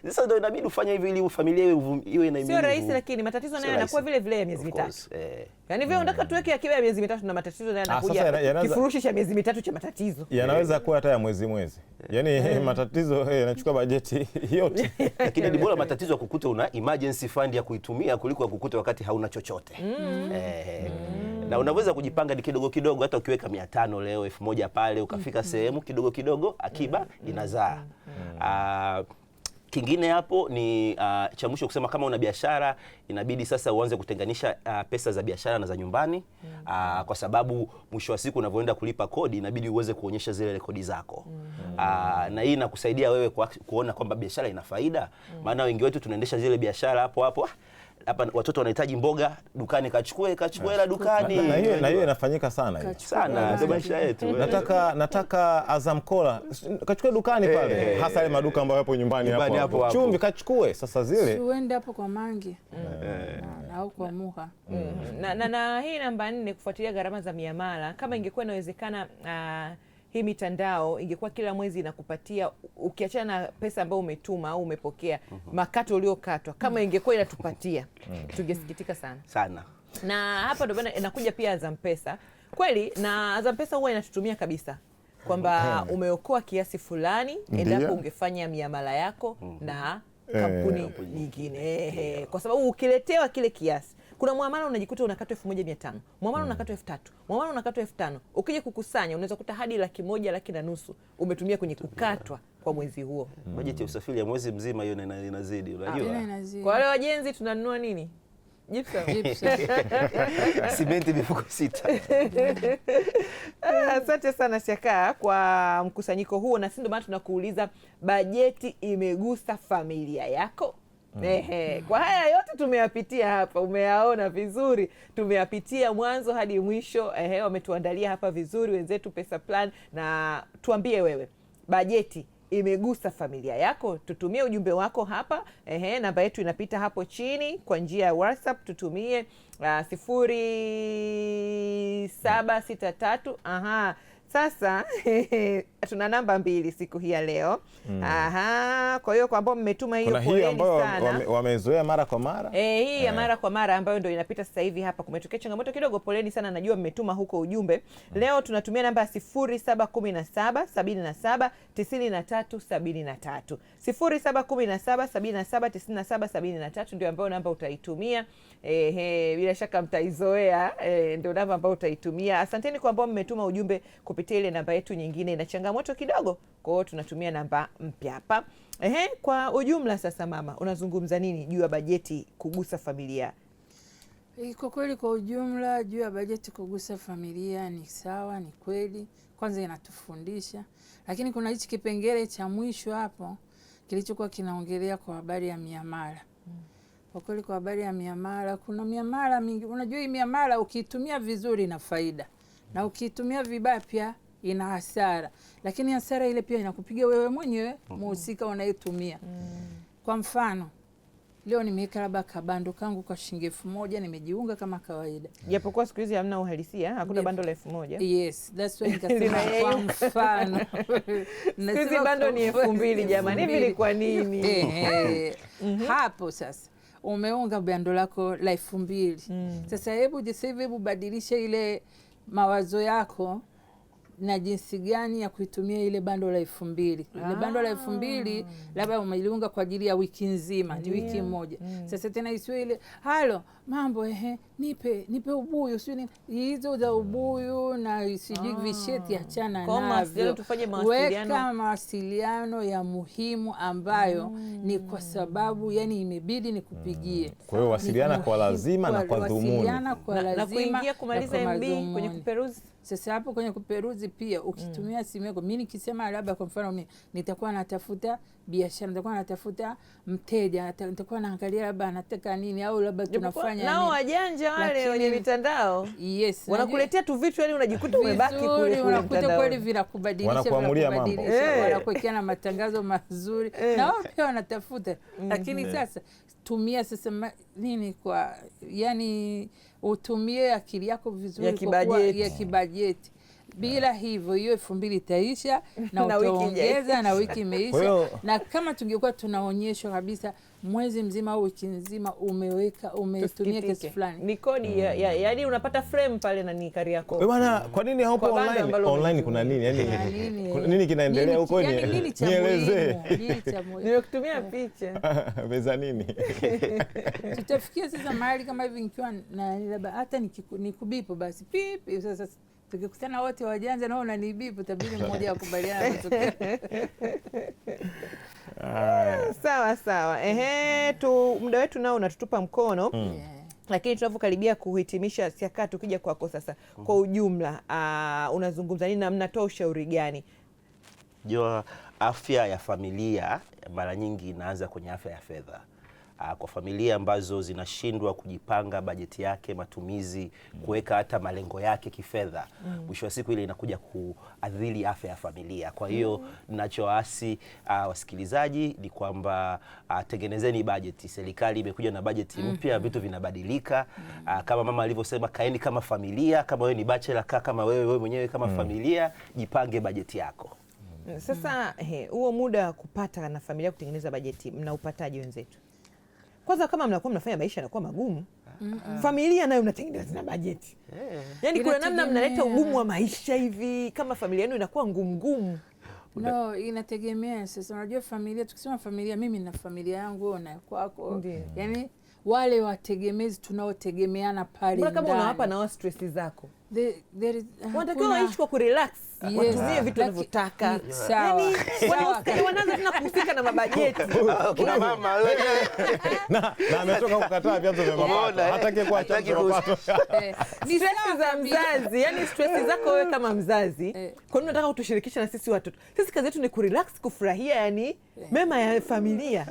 Sasa ndio inabidi ufanye hivi ili familia iwe na imani. Sio rahisi, lakini matatizo nayo yanakuwa vile vile ya miezi 3. Yaani vile unataka tuweke akiba ya miezi 3 na matatizo nayo yanakuja. Kifurushi cha miezi 3 cha matatizo. Yanaweza kuwa hata ya mwezi. Yaani matatizo yanachukua bajeti yote. Lakini ni bora matatizo ya kukuta una emergency fund ya kuitumia kuliko ya kukuta wakati hauna chochote. Na unaweza kujipanga ni kidogo kidogo, hata ukiweka 500 leo, 1000 pale, ukafika sehemu kidogo kidogo akiba inazaa. Kingine hapo ni cha mwisho kusema, kama una biashara inabidi sasa uanze kutenganisha pesa za biashara na za nyumbani, kwa sababu mwisho wa siku unavyoenda kulipa kodi inabidi uweze kuonyesha zile rekodi zako. Na hii inakusaidia wewe kuona kwamba biashara ina faida. Maana wengi wetu tunaendesha zile biashara hapo hapa watoto wanahitaji mboga dukani, kachukue hela dukani. Na hiyo inafanyika sana hiyo. Sana ndio maisha yetu. Nataka Azam Cola, kachukue dukani pale, hasa ile maduka ambayo yapo nyumbani hapo. Chumvi kachukue, sasa zile uende hapo kwa Mangi au kwa Muha. Na hii namba 4, kufuatilia gharama za miamala. Kama ingekuwa inawezekana, hii mitandao ingekuwa kila mwezi inakupatia, ukiachana na pesa ambayo umetuma au umepokea, makato uliokatwa, kama ingekuwa inatupatia tungesikitika sana. Na hapa ndio inakuja pia Azam Pesa kweli, na Azam Pesa huwa inatutumia kabisa kwamba umeokoa kiasi fulani endapo ungefanya miamala yako na kampuni nyingine, kwa sababu ukiletewa kile kiasi, kuna muamala unajikuta unakatwa 1500, muamala unakatwa 3000, muamala unakatwa 5000. Ukija kukusanya unaweza kuta hadi 1,100,000, 1,200,000 umetumia kwenye kukatwa kwa mwezi huo. Bajeti ya usafiri ya mwezi mzima hiyo inazidi, unajua. Kwa wale wajenzi tunanunua nini? Gypsum. Simenti mifuko 6. Asante sana Shaka kwa mkusanyiko huo, na sisi ndio maana tunakuuliza, bajeti imegusa familia yako? Kwa haya yote tumeyapitia hapa, umeyaona vizuri, tumeyapitia mwanzo hadi mwisho. Wametuandalia hapa vizuri wenzetu Pesa Plan, na tuambie wewe, bajeti imegusa familia yako? Tutumie ujumbe wako hapa. Namba yetu inapita hapo chini kwa njia ya WhatsApp, tutumie 0763. Sasa tuna namba 2 siku hii ya leo. Kwa hiyo kwa ambao mmetuma hiyo, poleni sana. Wamezoea mara kwa mara. Hii ya mara kwa mara ambayo ndio inapita sasa hivi hapa, kumetokea changamoto kidogo, poleni sana, najua mmetuma huko ujumbe. Leo tunatumia namba ya 0717 77 93 73. 0717 77 93 73 ndio ambayo namba utaitumia. Bila shaka mtaizoea, ndio namba ambayo utaitumia. Asanteni kwa ambao mmetuma ujumbe kupitia ile namba yetu nyingine, ina changamoto kidogo, kwa hiyo tunatumia namba mpya hapa. Kwa ujumla sasa, mama, unazungumza nini juu ya bajeti kugusa familia? Kwa kweli, kwa ujumla juu ya bajeti kugusa familia ni sawa, ni kweli, kwanza inatufundisha, lakini kuna hichi kipengele cha mwisho hapo kilichokuwa kinaongelea kwa habari ya miamala. Kwa kweli, kwa habari ya miamala, kuna miamala mingi. Unajua hii miamala ukiitumia vizuri ina faida, na ukiitumia vibaya pia ina hasara, lakini hasara ile pia inakupiga wewe mwenyewe muhusika unayetumia. Kwa mfano, leo nimeweka labda kabando kangu kwa shilingi 1000, nimejiunga kama kawaida, japokuwa siku hizi hamna uhalisia, hakuna bando la 1000. Yes, that's why nikasema kwa mfano siku hizi bando ni 2000 jamani, hivi ni kwa nini? Hapo sasa umeunga bando lako la 2000. Sasa hebu badilisha ile mawazo yako na jinsi gani ya kuitumia ile bando la 2000. Ile bando la 2000 labda umeliunga kwa ajili ya wiki nzima, ni wiki moja. Sasa tena isiwe ile halo mambo nipe ubuyu, sio hizo za ubuyu na sijui visheti, achana navyo. Tufanye mawasiliano, weka mawasiliano ya muhimu ambayo ni kwa sababu yani imebidi nikupigie. Kwa hiyo wasiliana kwa lazima na kwa dhumuni, na kuingia kumaliza MB kwenye kuperuzi. Sasa hapo kwenye kuperuzi pia ukitumia simu yako, mimi nikisema labda kwa mfano mimi nitakuwa natafuta biashara, nitakuwa natafuta mteja, nitakuwa naangalia labda anataka nini, au labda tunafanya nini. Nao wajanja wale wenye mitandao, yes, wanakuletea tu vitu, yani unajikuta umebaki kule, unakuta kweli vinakubadilisha, wanakuwekea na matangazo mazuri na wao pia wanatafuta. Lakini sasa tumia sasa nini kwa yani utumie akili yako vizuri ya kibajeti. Bila hivyo hiyo 2000 itaisha na utaongeza na wiki imeisha. Na kama tungekuwa tunaonyeshwa kabisa mwezi mzima au wiki nzima umetumia kiasi fulani, ni kodi yaani unapata frame pale na ni kari yako. Bwana, kwa nini haupo online? Online kuna nini? Yaani nini kinaendelea huko? Nielezee. Nimekutumia picha. Pesa nini? Tutafikia sasa mahali kama hivi nikiwa na labda hata nikubipo basi pipi. Sasa tukikutana wote wajanja nao unanibipo, tabiri mmoja akubaliana matokeo. Sawa. Muda wetu nao unatutupa mkono. Lakini tunavyokaribia kuhitimisha siaka, tukija kwako sasa, kwa ujumla unazungumza nini na mnatoa ushauri gani? Jua afya ya familia mara nyingi inaanza kwenye afya ya fedha. kwa familia ambazo zinashindwa kujipanga bajeti yake, matumizi, kuweka hata malengo yake kifedha, mwisho wa siku ile inakuja kuadhiri afya ya familia. Kwa hiyo ninachoasi wasikilizaji ni kwamba tengenezeni bajeti. Serikali imekuja na bajeti mpya, vitu vinabadilika. Kama mama alivyosema, kaeni kama familia. Kama wewe ni bachelor, kaa kama wewe mwenyewe kama familia, jipange bajeti yako. Sasa huo muda wa kupata na familia kutengeneza bajeti mnaupataje wenzetu? Kwanza kama mnakuwa mnafanya maisha yanakuwa magumu, familia nayo mnatengeneza na bajeti. Yaani kuna namna mnaleta ugumu wa maisha hivi, kama familia yenu inakuwa ngumu. No, inategemea sasa. Unajua familia, tukisema familia, mimi na familia yangu, wewe na kwako. Yaani wale wategemezi tunaotegemeana pale ndani. Kama unawapa na wao stress zako. Wanatakiwa waishi kwa kurelax, watumie vitu wanavyotaka. Yaani wanaanza tena kuhusika na mabajeti. Kuna mama wewe na ametoka kukataa vyanzo vya mapato, hataki kuacha mapato. Ni stress za mzazi, yani stress zako wewe kama mzazi. Kwa nini unataka utushirikishe na sisi watoto? Sisi kazi yetu ni kurelax, kufurahia yani mema ya familia.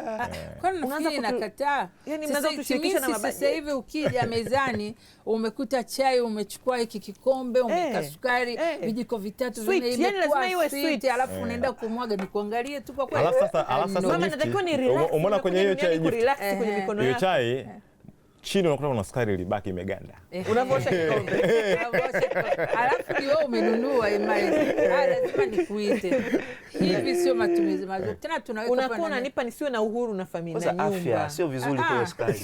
Kwa nini unafikiri nakataa? Yani mnaanza kutushirikisha na mabajeti. Sasa hivi ukija mezani umekuta chai, umechukua hiki kikombe, umeweka sukari, vijiko vitatu imekuwa sweet, alafu unaenda kumwaga. Ni kuangalie tu kwa kweli. Alafu sasa mama natakiwa ni relax. Umeona kwenye hiyo chai relax kwenye mikono yako. Hiyo chai chini unakuta kuna sukari ilibaki imeganda. Unaosha kikombe. Alafu ni wewe umenunua lazima nikuite. Hivi sio matumizi mazuri. Tena tunaweka unakuwa unanipa nisiwe na uhuru na familia na nyumba. Afya sio vizuri kwa sukari.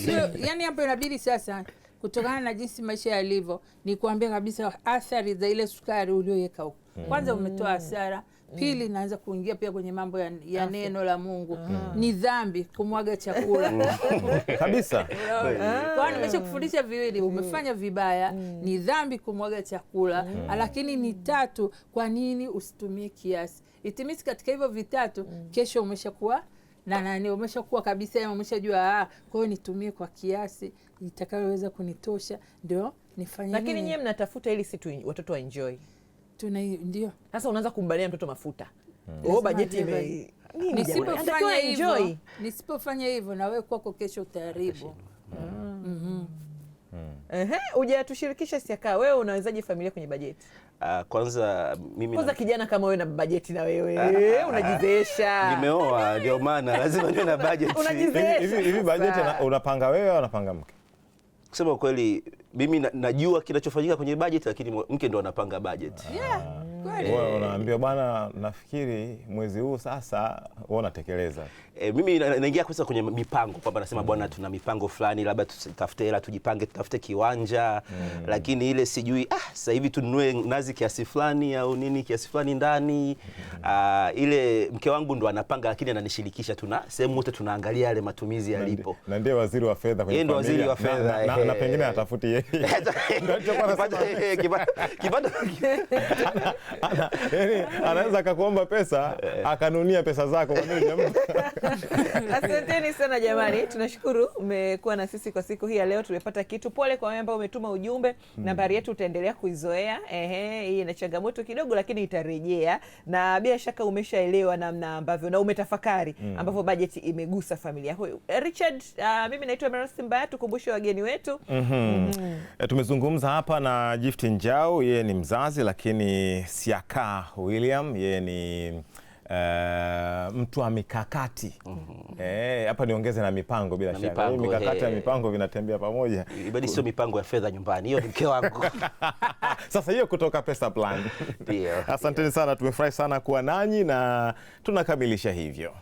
Yaani hapo inabidi sasa, kutokana na jinsi maisha yalivyo, ni kuambia kabisa athari za ile sukari uliyoweka huko. Kwanza umetoa hasara. Pili, naanza kuingia pia kwenye mambo ya neno la Mungu. Ni dhambi kumwaga chakula Kabisa. Kwa nimesha kufundisha viwili, umefanya vibaya, ni dhambi kumwaga chakula. Lakini ni tatu, kwa nini usitumie kiasi? Itimisi katika hivyo vitatu, kesho umeshakuwa umeshakuwa kabisa, umeshajua kwa hiyo nitumie kwa kiasi itakayoweza kunitosha, ndio nifanye. Lakini nyie mnatafuta ili si watoto wa enjoy. Ndio. Sasa unaanza kumbania mtoto mafuta. Bajeti nisipofanya hivyo na wewe kwako kesho utaharibu. Hujatushirikisha Siaka, wewe unawezaje familia kwenye bajeti? Kwanza kijana kama wewe na bajeti na wewe unajizeesha. Nimeoa ndio maana lazima niwe na bajeti. Hivi bajeti unapanga wewe au unapanga mke? Kusema kweli mimi najua kinachofanyika kwenye bajeti, lakini mke ndo anapanga bajeti. Wewe unaambia bwana, nafikiri mwezi huu sasa wewe unatekeleza. Mimi naingia kwanza kwenye mipango, kwamba nasema bwana, tuna mipango fulani, labda tutafute hela, tujipange, tutafute kiwanja. Lakini ile sijui sasa hivi tununue nazi kiasi fulani au nini kiasi fulani ndani. Ile mke wangu ndo anapanga, lakini ananishirikisha. Tuna sehemu wote tunaangalia yale matumizi yalipo. Na ndiye waziri wa fedha kwenye familia. Waziri wa fedha. Na pengine atafuti yeye. Anaweza akakuomba pesa akanunia pesa zako kwa nini jamani? Asanteni sana jamani, tunashukuru umekuwa na sisi kwa siku hii ya leo. Tumepata kitu. Pole kwa wale ambao umetuma ujumbe. Nambari yetu utaendelea kuizoea. Hii ina changamoto kidogo, lakini itarejea, na bila shaka umeshaelewa namna ambavyo na umetafakari ambavyo bajeti imegusa familia. Richard, mimi naitwa Mercy Mbaya. Tukumbushe wageni wetu. Tumezungumza hapa na Gift Njau, yeye ni mzazi, lakini Siaka William yeye ni mtu wa mikakati. Hapa niongeze na mipango bila shaka. Mikakati na mipango vinatembea pamoja. Ibadi sio mipango ya fedha nyumbani. Hiyo ni mke wangu. Sasa hiyo kutoka Pesa Plan. Ndio. Asanteni sana, tumefurahi sana kuwa nanyi na tunakamilisha hivyo.